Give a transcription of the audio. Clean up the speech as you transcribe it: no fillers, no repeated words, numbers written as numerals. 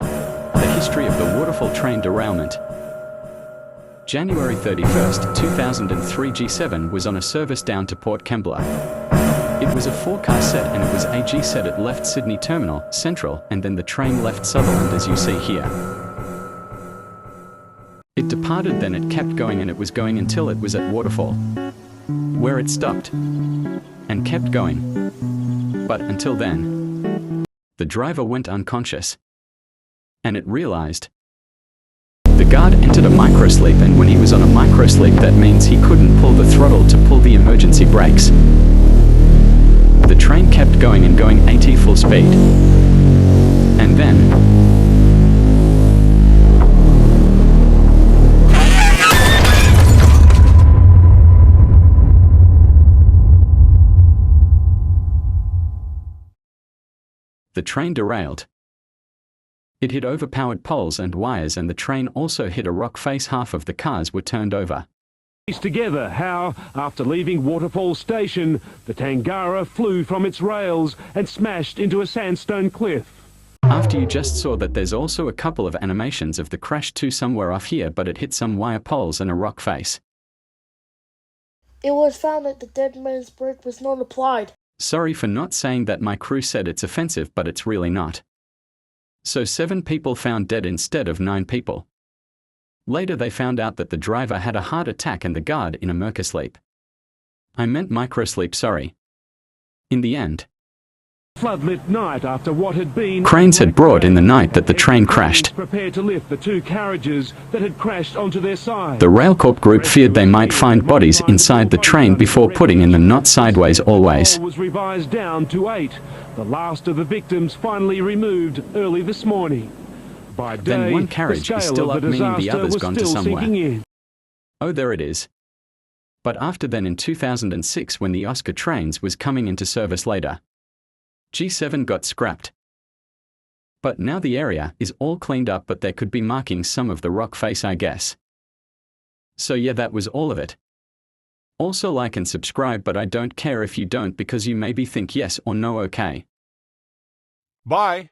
The history of the Waterfall train derailment. January 31st, 2003, G7 was on a service down to Port Kembla. It was a 4-car set and it was a G set. It left Sydney Terminal, Central, and then the train left Sutherland as you see here. It departed, then it kept going, and it was going until it was at Waterfall, where it stopped and kept going. But until then, the driver went unconscious, and it realized. The guard entered a microsleep, and when he was on a microsleep, that means he couldn't pull the throttle to pull the emergency brakes. The train kept going and going 80 full speed. And then the train derailed. It hit overpowered poles and wires, and the train also hit a rock face. Half of the cars were turned over. Together how, after leaving Waterfall station, the Tangara flew from its rails and smashed into a sandstone cliff. After you just saw that, there's also a couple of animations of the crash too somewhere off here, but it hit some wire poles and a rock face. It was found that the dead man's brake was not applied. Sorry for not saying that. My crew said it's offensive, but it's really not. So 7 people found dead instead of 9 people. Later they found out that the driver had a heart attack and the guard in a microsleep. I meant microsleep, sorry. In the end, Floodlit night after what had been cranes had brought in the night that the train crashed. Prepared to lift the 2 carriages that had crashed onto their side. The Railcorp group feared they might find bodies inside the train before putting in them, not sideways always. Was revised down to 8. The last of the victims finally removed early this morning. By day, Then one carriage is still up, meaning the other's gone to somewhere. Oh, there it is. But after then, in 2006, when the Oscar trains was coming into service later, G7 got scrapped. But now the area is all cleaned up, but there could be markings some of the rock face, I guess. So yeah, that was all of it. Also like and subscribe, but I don't care if you don't, because you maybe think yes or no. Okay. Bye.